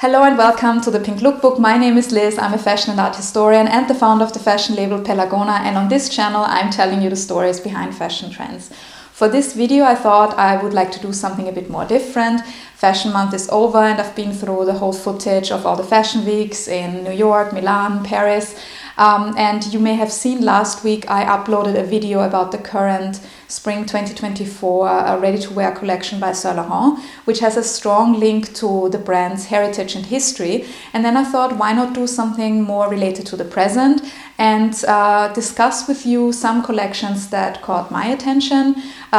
Hello and welcome to the Pink Lookbook. My name is Liz. I'm a fashion and art historian and the founder of the fashion label Pelagona, and on this channel I'm telling you the stories behind fashion trends. For this video I thought I would like to do something a bit more different. Fashion month is over and I've been through the whole footage of all the fashion weeks in New York, Milan, Paris. And you may have seen last week I uploaded a video about the current Spring 2024 ready-to-wear collection by Saint Laurent, which has a strong link to the brand's heritage and history. And then I thought, why not do something more related to the present and discuss with you some collections that caught my attention.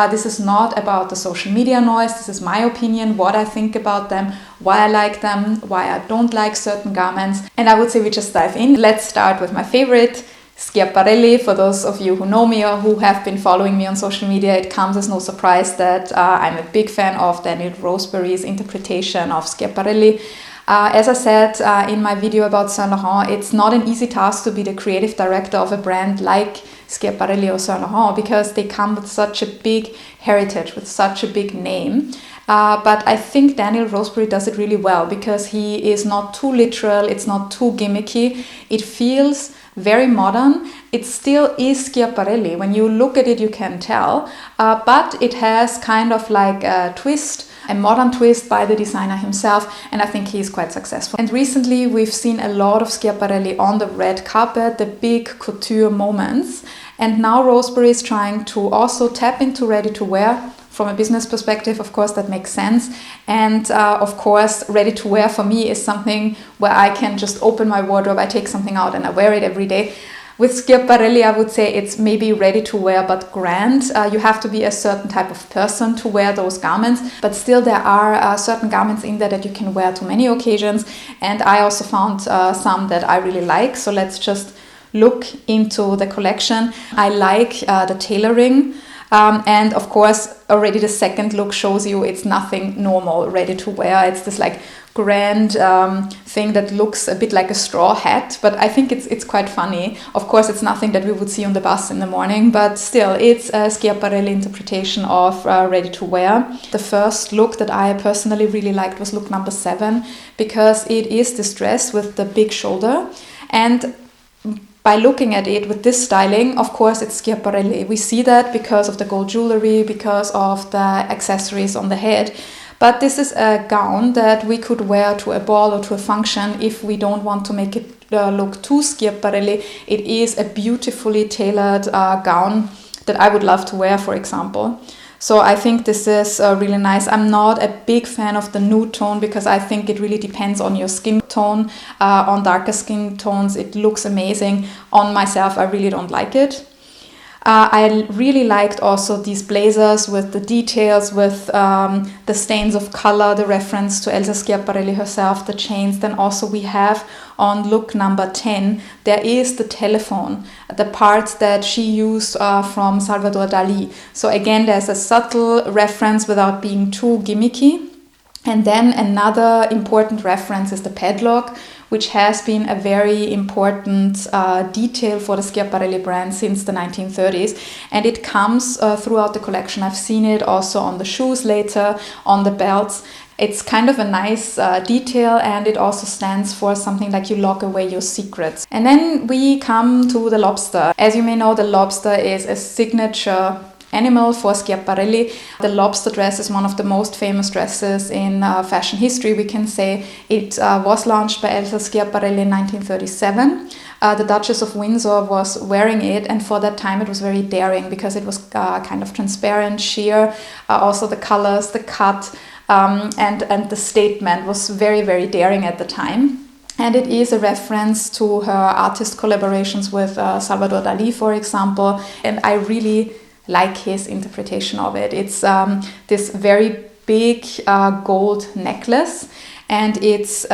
This is not about the social media noise. This is my opinion, what I think about them, why I like them, why I don't like certain garments. And I would say we just dive in. Let's start with my favorite, Schiaparelli. For those of you who know me or who have been following me on social media, it comes as no surprise that I'm a big fan of Daniel Roseberry's interpretation of Schiaparelli. As I said in my video about Saint Laurent, it's not an easy task to be the creative director of a brand like Schiaparelli or Saint Laurent because they come with such a big heritage, with such a big name. But I think Daniel Roseberry does it really well because he is not too literal, it's not too gimmicky. It feels very modern. It still is Schiaparelli. When you look at it, you can tell. But it has kind of like a twist, a modern twist by the designer himself, and I think he's quite successful. And recently we've seen a lot of Schiaparelli on the red carpet, the big couture moments. And now Roseberry is trying to also tap into ready-to-wear. From a business perspective, of course, that makes sense. And of course, ready-to-wear for me is something where I can just open my wardrobe, I take something out and I wear it every day. With Schiaparelli, I would say it's maybe ready-to-wear but grand. You have to be a certain type of person to wear those garments, but still there are certain garments in there that you can wear to many occasions. And I also found some that I really like. So let's just look into the collection. I like the tailoring. And of course, already the second look shows you it's nothing normal, ready to wear. It's this like grand thing that looks a bit like a straw hat, but I think it's quite funny. Of course, it's nothing that we would see on the bus in the morning, but still, it's a Schiaparelli interpretation of ready to wear. The first look that I personally really liked was look number 7, because it is this dress with the big shoulder. And by looking at it with this styling, of course, it's Schiaparelli. We see that because of the gold jewelry, because of the accessories on the head. But this is a gown that we could wear to a ball or to a function if we don't want to make it look too Schiaparelli. It is a beautifully tailored gown that I would love to wear, for example. So I think this is really nice. I'm not a big fan of the nude tone because I think it really depends on your skin tone. On darker skin tones, it looks amazing. On myself, I really don't like it. I really liked also these blazers with the details, with the stains of color, the reference to Elsa Schiaparelli herself, the chains. Then also we have on look number 10, there is the telephone, the parts that she used from Salvador Dali. So again, there's a subtle reference without being too gimmicky. And then another important reference is the padlock, which has been a very important detail for the Schiaparelli brand since the 1930s. And it comes throughout the collection. I've seen it also on the shoes later, on the belts. It's kind of a nice detail, and it also stands for something like you lock away your secrets. And then we come to the lobster. As you may know, the lobster is a signature animal for Schiaparelli. The lobster dress is one of the most famous dresses in fashion history, we can say. It was launched by Elsa Schiaparelli in 1937. The Duchess of Windsor was wearing it, and for that time it was very daring because it was kind of transparent, sheer. Also the colors, the cut, and the statement was very, very daring at the time. And it is a reference to her artist collaborations with Salvador Dali, for example. And I really like his interpretation of it. It's this very big gold necklace, and it's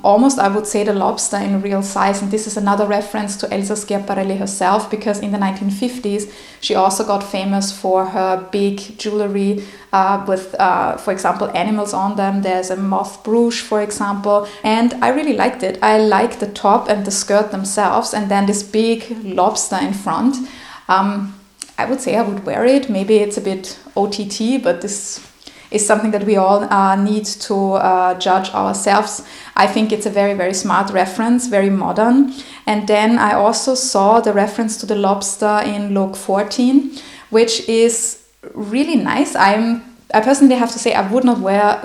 almost, I would say, the lobster in real size. And this is another reference to Elsa Schiaparelli herself, because in the 1950s she also got famous for her big jewelry with, for example, animals on them. There's a moth brooch, for example, and I really liked it. I like the top and the skirt themselves, and then this big lobster in front. I would say I would wear it. Maybe it's a bit OTT, but this is something that we all need to judge ourselves. I think it's a very, very smart reference, very modern. And then I also saw the reference to the lobster in look 14, which is really nice. I personally have to say I would not wear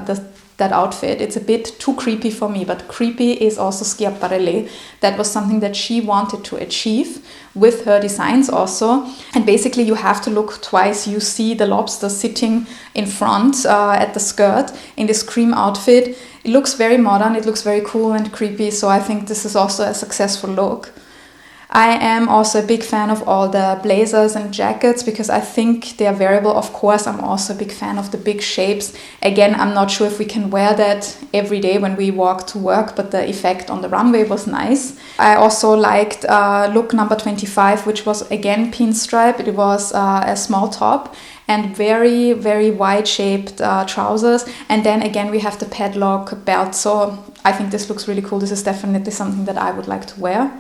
that outfit. It's a bit too creepy for me, but creepy is also Schiaparelli. That was something that she wanted to achieve with her designs also. And basically you have to look twice. You see the lobster sitting in front at the skirt in this cream outfit. It looks very modern, it looks very cool and creepy, so I think this is also a successful look. I am also a big fan of all the blazers and jackets because I think they are wearable. Of course, I'm also a big fan of the big shapes. Again, I'm not sure if we can wear that every day when we walk to work, but the effect on the runway was nice. I also liked look number 25, which was again pinstripe. It was a small top and very, very wide shaped trousers. And then again, we have the padlock belt. So I think this looks really cool. This is definitely something that I would like to wear.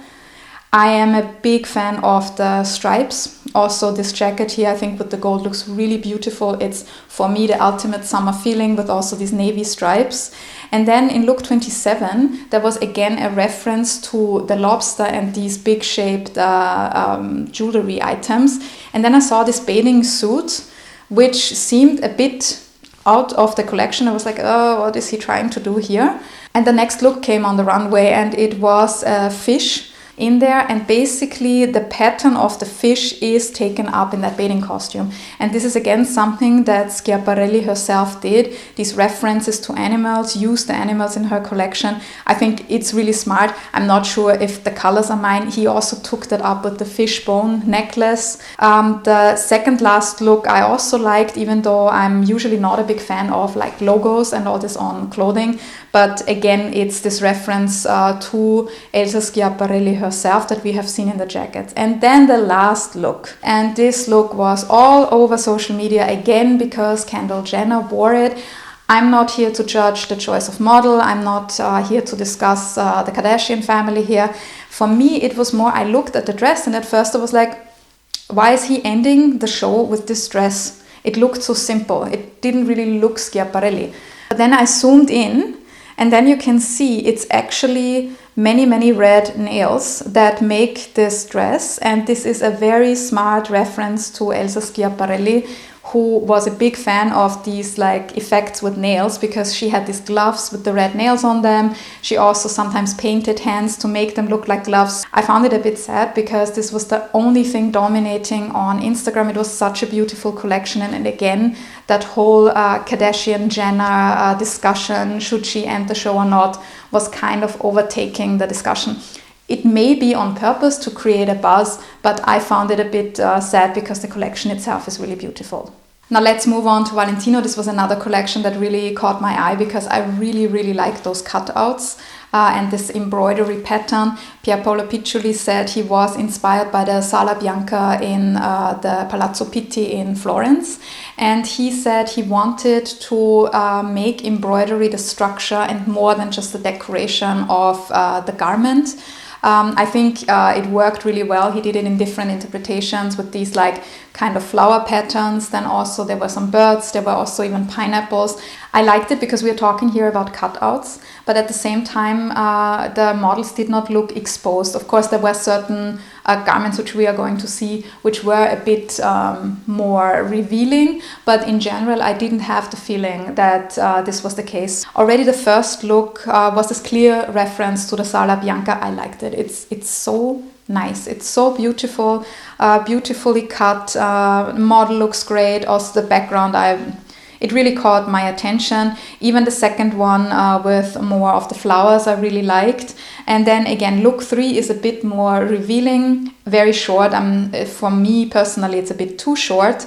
I am a big fan of the stripes. Also this jacket here, I think with the gold looks really beautiful. It's for me the ultimate summer feeling with also these navy stripes. And then in look 27, there was again a reference to the lobster and these big shaped jewelry items. And then I saw this bathing suit, which seemed a bit out of the collection. I was like, oh, what is he trying to do here? And the next look came on the runway and it was a fish in there, and basically the pattern of the fish is taken up in that bathing costume. And this is again something that Schiaparelli herself did. These references to animals, use the animals in her collection. I think it's really smart. I'm not sure if the colors are mine. He also took that up with the fishbone necklace. The second last look I also liked, even though I'm usually not a big fan of like logos and all this on clothing. But again, it's this reference to Elsa Schiaparelli herself that we have seen in the jackets. And then the last look. And this look was all over social media again because Kendall Jenner wore it. I'm not here to judge the choice of model. I'm not here to discuss the Kardashian family here. For me, it was more, I looked at the dress and at first I was like, why is he ending the show with this dress? It looked so simple. It didn't really look Schiaparelli. But then I zoomed in. And then you can see it's actually many, many red nails that make this dress. And this is a very smart reference to Elsa Schiaparelli, who was a big fan of these like effects with nails because she had these gloves with the red nails on them. She also sometimes painted hands to make them look like gloves. I found it a bit sad because this was the only thing dominating on Instagram. It was such a beautiful collection. And again, that whole Kardashian-Jenner discussion, should she end the show or not, was kind of overtaking the discussion. It may be on purpose to create a buzz, but I found it a bit sad because the collection itself is really beautiful. Now let's move on to Valentino. This was another collection that really caught my eye because I really, really like those cutouts and this embroidery pattern. Pierpaolo Piccioli said he was inspired by the Sala Bianca in the Palazzo Pitti in Florence. And he said he wanted to make embroidery the structure and more than just the decoration of the garment. I think it worked really well. He did it in different interpretations with these like kind of flower patterns. Then also there were some birds. There were also even pineapples. I liked it because we are talking here about cutouts, but at the same time, the models did not look exposed. Of course, there were certain garments which we are going to see, which were a bit more revealing. But in general, I didn't have the feeling that this was the case. Already the first look was this clear reference to the Sala Bianca. I liked it. It's so nice. It's so beautiful, beautifully cut. Model looks great. Also the background, it really caught my attention. Even the second one with more of the flowers I really liked. And then again, look 3 is a bit more revealing, very short. For me personally, it's a bit too short.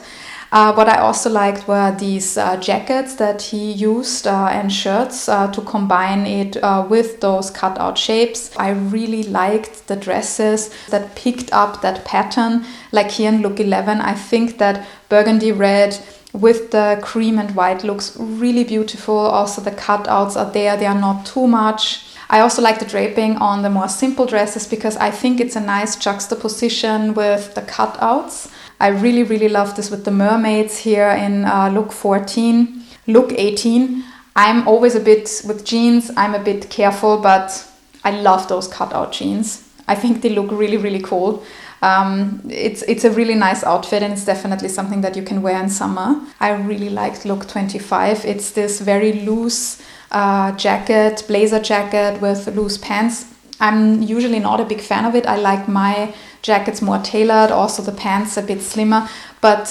What I also liked were these jackets that he used and shirts to combine it with those cutout shapes. I really liked the dresses that picked up that pattern. Like here in look 11, I think that burgundy red with the cream and white looks really beautiful. Also the cutouts are there, they are not too much. I also like the draping on the more simple dresses because I think it's a nice juxtaposition with the cutouts. I really, really love this with the mermaids here in look 14. Look 18. I'm always a bit, with jeans, I'm a bit careful, but I love those cutout jeans. I think they look really, really cool. It's a really nice outfit, and it's definitely something that you can wear in summer. I really liked look 25. It's this very loose jacket, blazer jacket with loose pants. I'm usually not a big fan of it. I like my jackets more tailored, also the pants a bit slimmer, but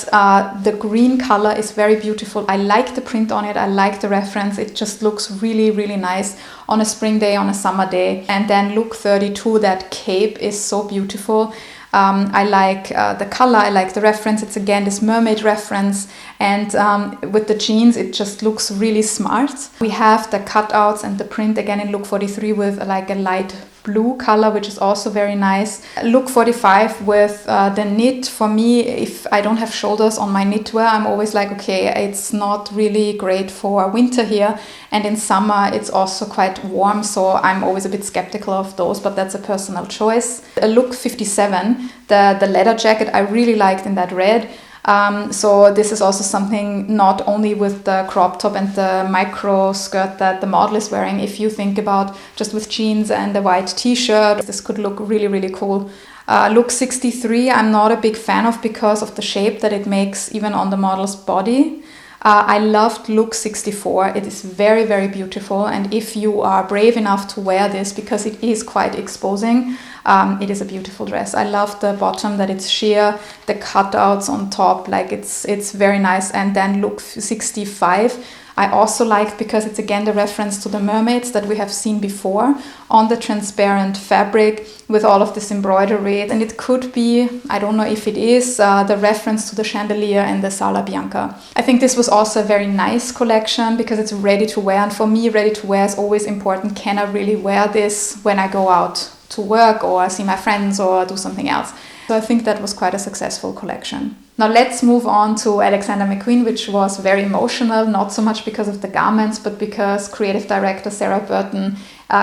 the green color is very beautiful. I like the print on it, I like the reference, it just looks really, really nice on a spring day, on a summer day. And then look 32, that cape is so beautiful. I like the color, I like the reference. It's again this mermaid reference, and with the jeans it just looks really smart. We have the cutouts and the print again in look 43 with like a light blue color, which is also very nice. Look 45 with the knit. For me, if I don't have shoulders on my knitwear, I'm always like, okay, it's not really great for winter here, and in summer it's also quite warm, so I'm always a bit skeptical of those, but that's a personal choice. Look 57, the leather jacket I really liked in that red. So this is also something not only with the crop top and the micro skirt that the model is wearing. If you think about just with jeans and a white t-shirt, this could look really, really cool. Look 63, I'm not a big fan of because of the shape that it makes even on the model's body. I loved look 64. It is very, very beautiful, and if you are brave enough to wear this, because it is quite exposing, it is a beautiful dress. I love the bottom, that it's sheer, the cutouts on top, like it's very nice. And then look 65 I also liked because it's again the reference to the mermaids that we have seen before on the transparent fabric with all of this embroidery. And it could be, I don't know if it is, the reference to the chandelier and the Sala Bianca. I think this was also a very nice collection because it's ready to wear. And for me, ready to wear is always important. Can I really wear this when I go out to work or see my friends or do something else? So I think that was quite a successful collection. Now let's move on to Alexander McQueen, which was very emotional, not so much because of the garments, but because creative director Sarah Burton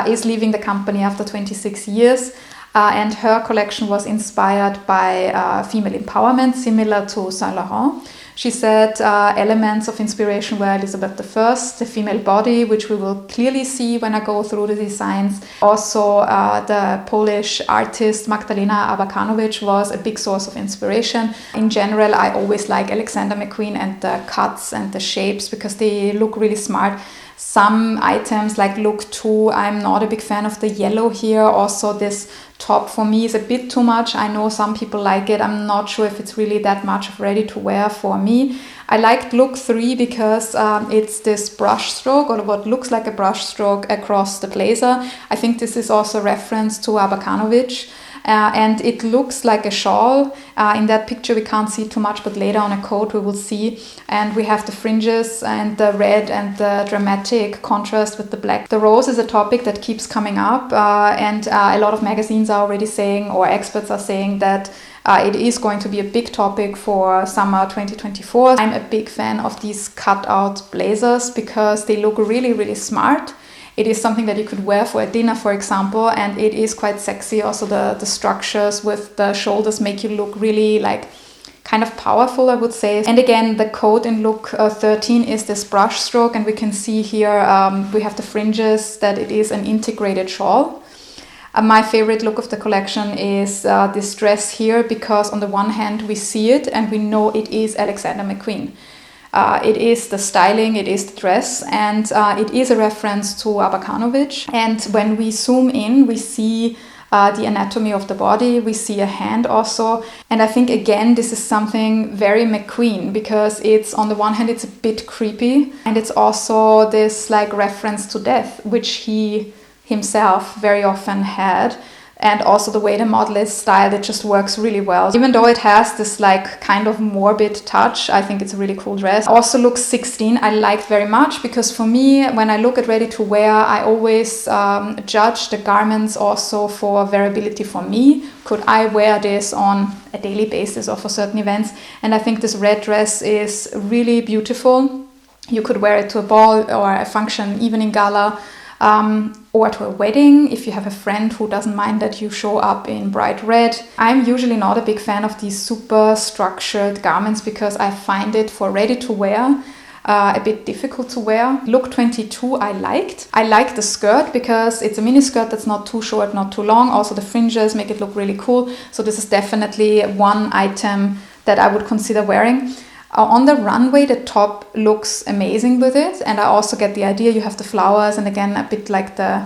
is leaving the company after 26 years. And her collection was inspired by female empowerment, similar to Saint Laurent. She said elements of inspiration were Elizabeth I, the female body, which we will clearly see when I go through the designs. Also, the Polish artist Magdalena Abakanowicz was a big source of inspiration. In general, I always like Alexander McQueen and the cuts and the shapes because they look really smart. Some items like look 2, I'm not a big fan of the yellow here. Also, this top for me is a bit too much. I know some people like it. I'm not sure if it's really that much of ready to wear for me. I liked look 3 because it's this brush stroke, or what looks like a brush stroke across the blazer. I think this is also a reference to Abakanowicz. And it looks like a shawl. In that picture we can't see too much, but later on a coat we will see. And we have the fringes and the red and the dramatic contrast with the black. The rose is a topic that keeps coming up, and a lot of magazines are already saying, or experts are saying, that it is going to be a big topic for summer 2024. I'm a big fan of these cut-out blazers because they look really, really smart. It is something that you could wear for a dinner, for example, and it is quite sexy. Also, the structures with the shoulders make you look really like kind of powerful, I would say. And again, the coat in look 13 is this brush stroke, and we can see here we have the fringes, that it is an integrated shawl. My favorite look of the collection is this dress here, because on the one hand we see it and we know it is Alexander McQueen. It is the styling, it is the dress, and it is a reference to Abakanowicz. And when we zoom in, we see the anatomy of the body, we see a hand also. And I think, again, this is something very McQueen, because it's, on the one hand, it's a bit creepy, and it's also this like reference to death, which he himself very often had. And also the way the model is styled, it just works really well. Even though it has this like kind of morbid touch, I think it's a really cool dress. Also look 16 I like very much, because for me, when I look at ready to wear, I always judge the garments also for wearability for me. Could I wear this on a daily basis or for certain events? And I think this red dress is really beautiful. You could wear it to a ball or a function, evening gala, or to a wedding, if you have a friend who doesn't mind that you show up in bright red. I'm usually not a big fan of these super structured garments because I find it, for ready to wear, a bit difficult to wear. Look 22 I liked. I like the skirt because it's a mini skirt that's not too short, not too long. Also the fringes make it look really cool. So this is definitely one item that I would consider wearing. On the runway, the top looks amazing with it. And I also get the idea you have the flowers and again a bit like the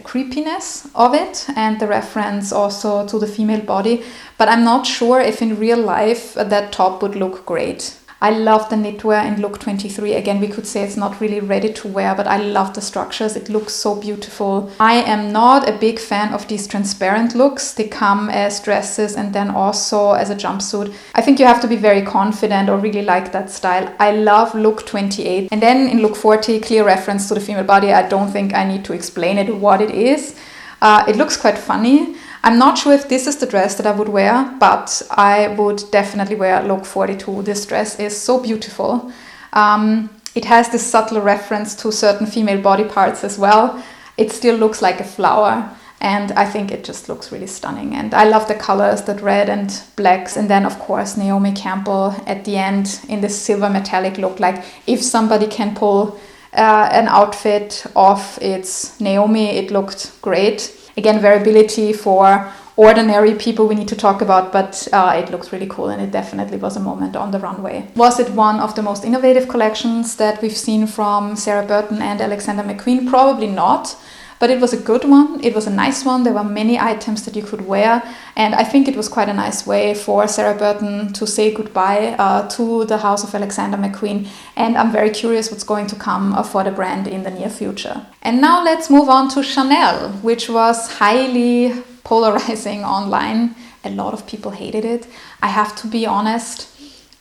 creepiness of it and the reference also to the female body. But I'm not sure if in real life that top would look great. I love the knitwear in look 23. Again, we could say it's not really ready to wear, but I love the structures. It looks so beautiful. I am not a big fan of these transparent looks. They come as dresses and then also as a jumpsuit. I think you have to be very confident or really like that style. I love look 28. And then in look 40, clear reference to the female body. I don't think I need to explain it, what it is. It looks quite funny. I'm not sure if this is the dress that I would wear, but I would definitely wear look 42. This dress is so beautiful. It has this subtle reference to certain female body parts as well. It still looks like a flower, and I think it just looks really stunning. And I love the colors, that red and blacks. And then, of course, Naomi Campbell at the end in this silver metallic look. Like, if somebody can pull an outfit off, it's Naomi. It looked great. Again, variability for ordinary people we need to talk about, but it looks really cool and it definitely was a moment on the runway. Was it one of the most innovative collections that we've seen from Sarah Burton and Alexander McQueen? Probably not, but it was a good one. It was a nice one. There were many items that you could wear, and I think it was quite a nice way for Sarah Burton to say goodbye to the house of Alexander McQueen, and I'm very curious what's going to come for the brand in the near future. And now let's move on to Chanel, which was highly polarizing online. A lot of people hated it. I have to be honest,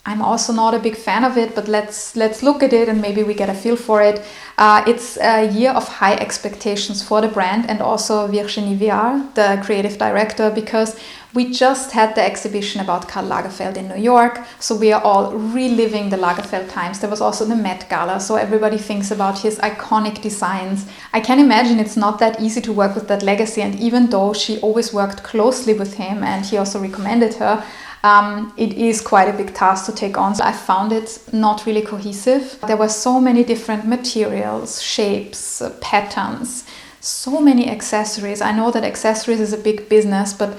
I'm also not a big fan of it, but let's look at it and maybe we get a feel for it. It's a year of high expectations for the brand and also Virginie Viard, the creative director, because we just had the exhibition about Karl Lagerfeld in New York, so we are all reliving the Lagerfeld times. There was also the Met Gala, so everybody thinks about his iconic designs. I can imagine it's not that easy to work with that legacy, and even though she always worked closely with him and he also recommended her, it is quite a big task to take on. So I found it not really cohesive. There were so many different materials, shapes, patterns, so many accessories. I know that accessories is a big business, but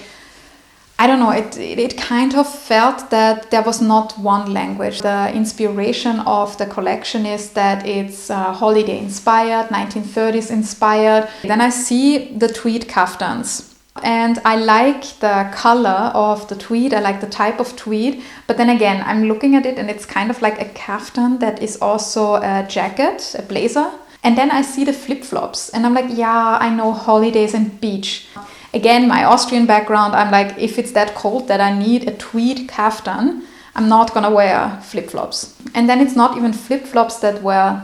I don't know, it kind of felt that there was not one language. The inspiration of the collection is that it's holiday inspired, 1930s inspired. Then I see the tweed kaftans. And I like the color of the tweed, I like the type of tweed, but then again, I'm looking at it and it's kind of like a kaftan that is also a jacket, a blazer. And then I see the flip-flops and I'm like, yeah, I know holidays and beach. Again, my Austrian background, I'm like, if it's that cold that I need a tweed kaftan, I'm not gonna wear flip-flops. And then it's not even flip-flops that were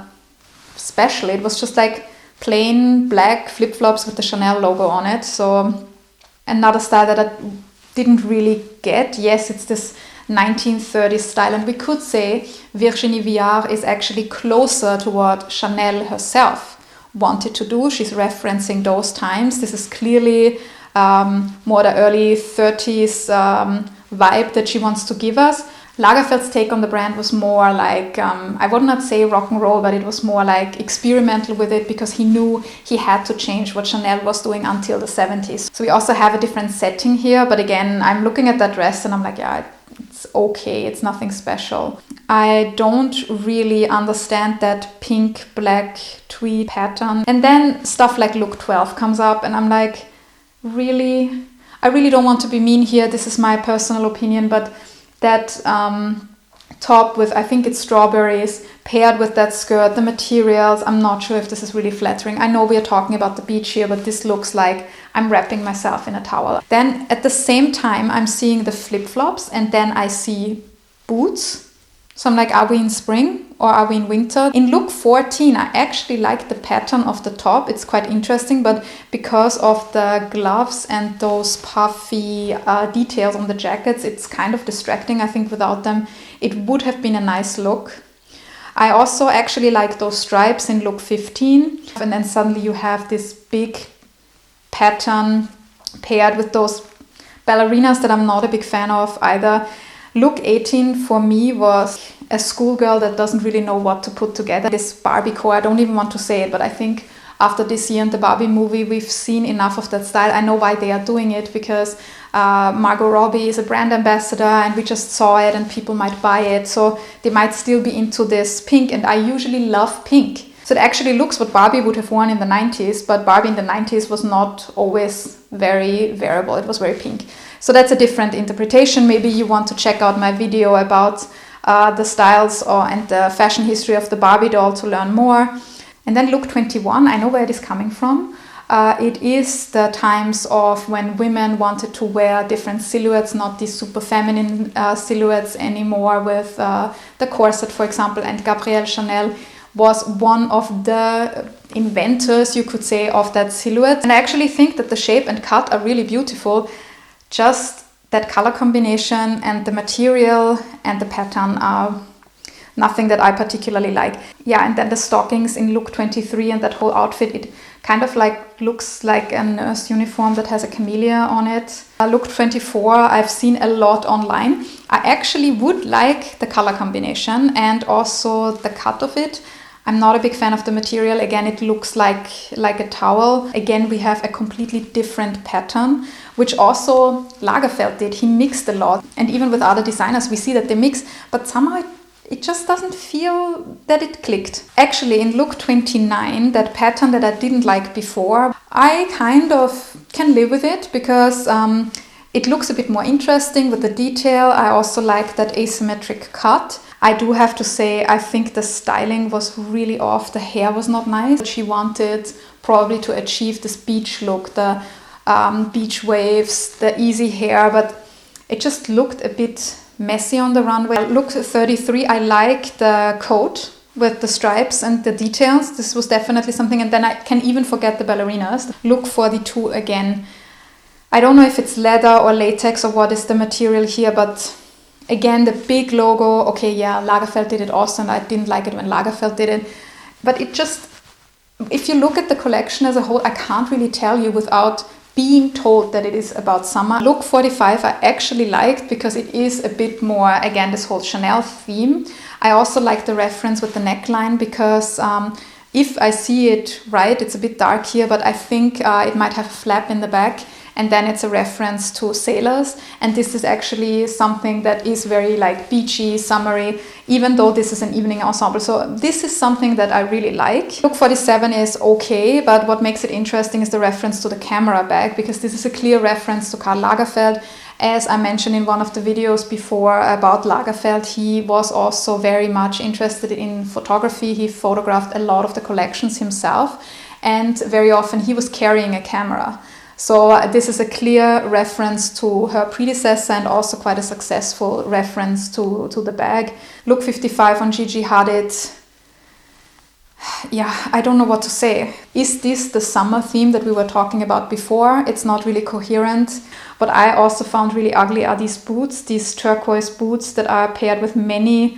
special, it was just like plain black flip-flops with the Chanel logo on it. So another style that I didn't really get. Yes, it's this 1930s style, and we could say Virginie Viard is actually closer to what Chanel herself wanted to do. She's referencing those times. This is clearly more the early 30s vibe that she wants to give us. Lagerfeld's take on the brand was more like, I would not say rock and roll, but it was more like experimental with it because he knew he had to change what Chanel was doing until the 70s. So we also have a different setting here, but again, I'm looking at that dress and I'm like, yeah, it's okay, it's nothing special. I don't really understand that pink, black tweed pattern. And then stuff like look 12 comes up and I'm like, really? I really don't want to be mean here, this is my personal opinion, but that top with, I think it's strawberries, paired with that skirt, the materials, I'm not sure if this is really flattering. I know we are talking about the beach here, but this looks like I'm wrapping myself in a towel. Then at the same time, I'm seeing the flip-flops and then I see boots. So I'm like, are we in spring or are we in winter? In look 14, I actually like the pattern of the top. It's quite interesting, but because of the gloves and those puffy details on the jackets, it's kind of distracting. I think without them, it would have been a nice look. I also actually like those stripes in look 15. And then suddenly you have this big pattern paired with those ballerinas that I'm not a big fan of either. Look 18 for me was a schoolgirl that doesn't really know what to put together. This Barbie core, I don't even want to say it, but I think after this year and the Barbie movie, we've seen enough of that style. I know why they are doing it, because Margot Robbie is a brand ambassador and we just saw it and people might buy it. So they might still be into this pink, and I usually love pink. So it actually looks what Barbie would have worn in the 90s, but Barbie in the 90s was not always very wearable. It was very pink. So that's a different interpretation. Maybe you want to check out my video about the styles and the fashion history of the Barbie doll to learn more. And then look 21, I know where it is coming from. It is the times of when women wanted to wear different silhouettes, not these super feminine silhouettes anymore with the corset, for example, and Gabrielle Chanel was one of the inventors, you could say, of that silhouette. And I actually think that the shape and cut are really beautiful. Just that color combination and the material and the pattern are nothing that I particularly like. Yeah, and then the stockings in look 23 and that whole outfit, it kind of like looks like a nurse uniform that has a camellia on it. Look 24, I've seen a lot online. I actually would like the color combination and also the cut of it. I'm not a big fan of the material. Again, it looks like a towel. Again, we have a completely different pattern, which also Lagerfeld did. He mixed a lot. And even with other designers, we see that they mix, but somehow it just doesn't feel that it clicked. Actually, in look 29, that pattern that I didn't like before, I kind of can live with it because it looks a bit more interesting with the detail. I also like that asymmetric cut. I do have to say, I think the styling was really off. The hair was not nice. She wanted probably to achieve this beach look, the beach waves, the easy hair, but it just looked a bit messy on the runway. Look 33, I like the coat with the stripes and the details. This was definitely something. And then I can even forget the ballerinas. Look 42 again. I don't know if it's leather or latex or what is the material here, but again, the big logo. Okay, yeah, Lagerfeld did it also, and I didn't like it when Lagerfeld did it. But it just, if you look at the collection as a whole, I can't really tell you without being told that it is about summer. Look 45 I actually liked because it is a bit more, again, this whole Chanel theme. I also like the reference with the neckline because if I see it right, it's a bit dark here, but I think it might have a flap in the back. And then it's a reference to sailors. And this is actually something that is very like beachy, summery, even though this is an evening ensemble. So this is something that I really like. Look 47 is okay, but what makes it interesting is the reference to the camera bag, because this is a clear reference to Karl Lagerfeld. As I mentioned in one of the videos before about Lagerfeld, he was also very much interested in photography. He photographed a lot of the collections himself, and very often he was carrying a camera. So this is a clear reference to her predecessor and also quite a successful reference to the bag. Look 55 on Gigi Hadid. Yeah, I don't know what to say. Is this the summer theme that we were talking about before? It's not really coherent. What I also found really ugly are these boots, these turquoise boots that are paired with many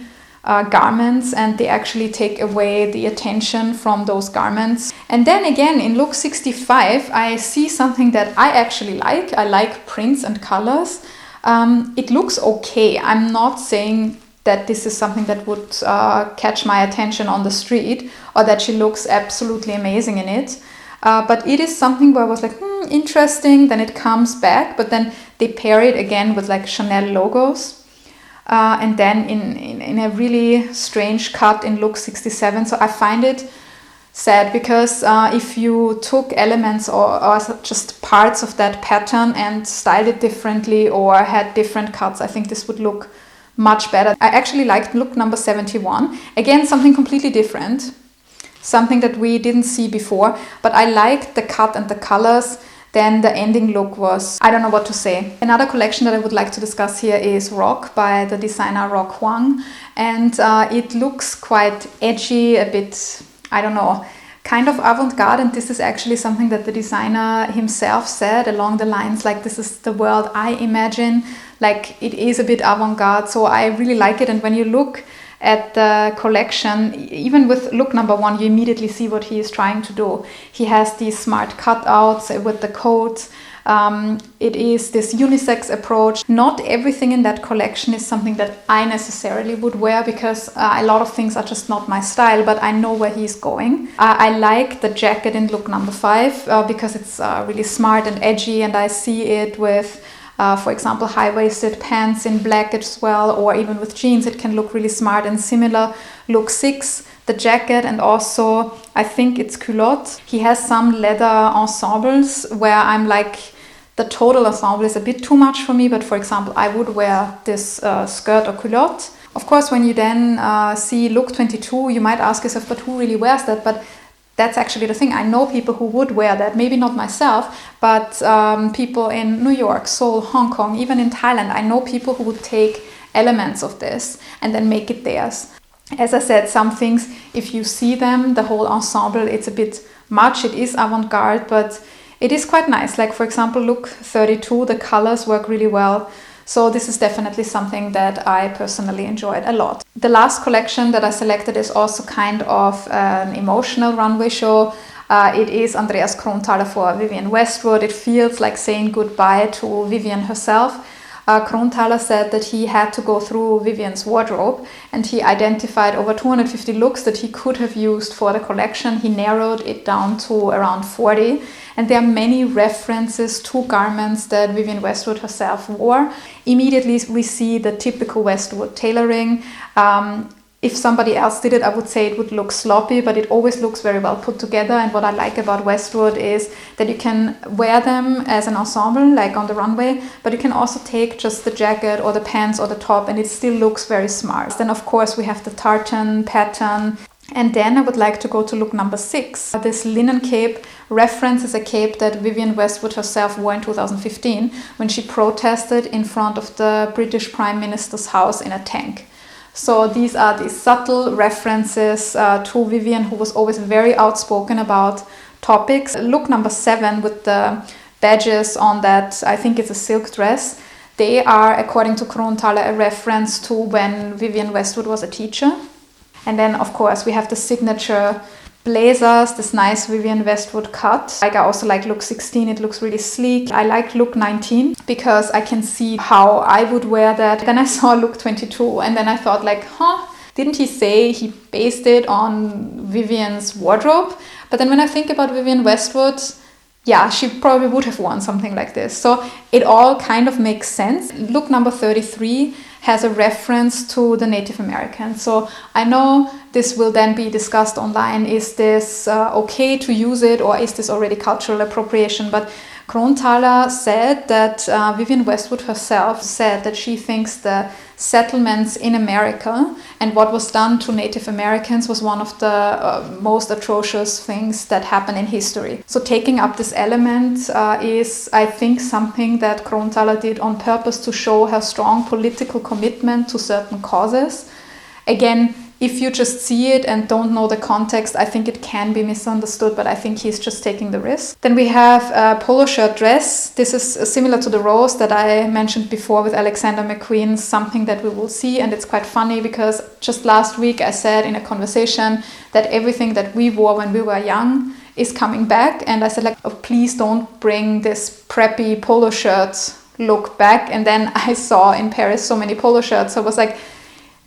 garments, and they actually take away the attention from those garments. And then again, in look 65, I see something that I actually like. I like prints and colors. It looks okay. I'm not saying that this is something that would catch my attention on the street or that she looks absolutely amazing in it. But it is something where I was like, interesting. Then it comes back, but then they pair it again with like Chanel logos. And then in a really strange cut in look 67. So I find it sad because if you took elements or just parts of that pattern and styled it differently or had different cuts, I think this would look much better. I actually liked look number 71. Again, something completely different, something that we didn't see before, but I liked the cut and the colors. Then the ending look was, I don't know what to say. Another collection that I would like to discuss here is Rokh by the designer Rokh Huang. And it looks quite edgy, a bit, I don't know, kind of avant-garde. And this is actually something that the designer himself said along the lines like, this is the world I imagine. Like it is a bit avant-garde. So I really like it. And when you look at the collection, even with look number 1, you immediately see what he is trying to do. He has these smart cutouts with the coat. It is this unisex approach. Not everything in that collection is something that I necessarily would wear, because a lot of things are just not my style, but I know where he's going. I like the jacket in look number 5 because it's really smart and edgy, and I see it with for example, high-waisted pants in black as well, or even with jeans. It can look really smart. And similar, look 6, the jacket, and also I think it's culotte. He has some leather ensembles where I'm like, the total ensemble is a bit too much for me, but for example, I would wear this skirt or culotte. Of course, when you then see look 22, you might ask yourself, but who really wears that? But that's actually the thing. I know people who would wear that, maybe not myself, but people in New York, Seoul, Hong Kong, even in Thailand. I know people who would take elements of this and then make it theirs. As I said, some things, if you see them, the whole ensemble, it's a bit much. It is avant-garde, but it is quite nice. Like, for example, look 32, the colors work really well. So this is definitely something that I personally enjoyed a lot. The last collection that I selected is also kind of an emotional runway show. It is Andreas Kronthaler for Vivienne Westwood. It feels like saying goodbye to Vivienne herself. Kronthaler said that he had to go through Vivienne's wardrobe and he identified over 250 looks that he could have used for the collection. He narrowed it down to around 40. And there are many references to garments that Vivienne Westwood herself wore. Immediately we see the typical Westwood tailoring. If somebody else did it, I would say it would look sloppy, but it always looks very well put together. And what I like about Westwood is that you can wear them as an ensemble, like on the runway, but you can also take just the jacket or the pants or the top and it still looks very smart. Then of course we have the tartan pattern. And then I would like to go to look number 6. This linen cape references a cape that Vivienne Westwood herself wore in 2015 when she protested in front of the British Prime Minister's house in a tank. So these are the subtle references to Vivienne, who was always very outspoken about topics. Look number 7 with the badges on that, I think it's a silk dress. They are, according to Kronthaler, a reference to when Vivienne Westwood was a teacher. And then, of course, we have the signature blazers, this nice Vivienne Westwood cut. Like, I also like look 16, it looks really sleek. I like look 19 because I can see how I would wear that. Then I saw look 22 and then I thought like, didn't he say he based it on Vivienne's wardrobe? But then when I think about Vivienne Westwood, yeah, she probably would have worn something like this. So it all kind of makes sense. Look number 33 has a reference to the Native Americans. So I know this will then be discussed online. Is this okay to use it, or is this already cultural appropriation? But Kronthaler said that Vivienne Westwood herself said that she thinks the settlements in America and what was done to Native Americans was one of the most atrocious things that happened in history. So taking up this element is, I think, something that Kronthaler did on purpose to show her strong political commitment to certain causes. Again, if you just see it and don't know the context, I think it can be misunderstood, but I think he's just taking the risk. Then we have a polo shirt dress. This is similar to the rose that I mentioned before with Alexander McQueen, something that we will see. And it's quite funny because just last week I said in a conversation that everything that we wore when we were young is coming back. And I said like, oh, please don't bring this preppy polo shirt look back. And then I saw in Paris so many polo shirts. So I was like,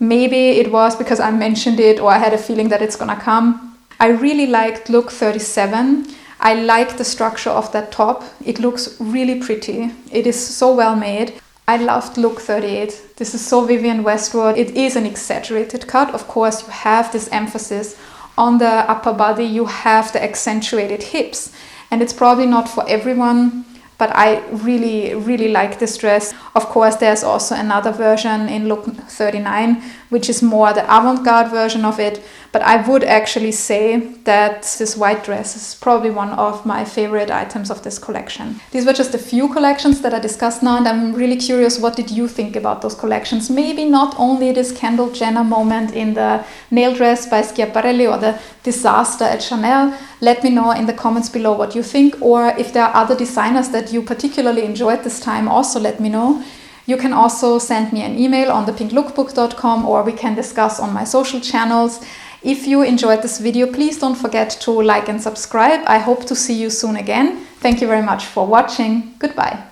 maybe it was because I mentioned it or I had a feeling that it's gonna come. I really liked look 37. I like the structure of that top. It looks really pretty. It is so well made. I loved look 38. This is so Vivienne Westwood. It is an exaggerated cut. Of course, you have this emphasis on the upper body. You have the accentuated hips. And it's probably not for everyone, but I really, really like this dress. Of course, there's also another version in look 39, which is more the avant-garde version of it. But I would actually say that this white dress is probably one of my favorite items of this collection. These were just a few collections that I discussed now, and I'm really curious, what did you think about those collections? Maybe not only this Kendall Jenner moment in the nail dress by Schiaparelli or the disaster at Chanel. Let me know in the comments below what you think, or if there are other designers that you particularly enjoyed this time, also let me know. You can also send me an email on thepinklookbook.com, or we can discuss on my social channels. If you enjoyed this video, please don't forget to like and subscribe. I hope to see you soon again. Thank you very much for watching. Goodbye.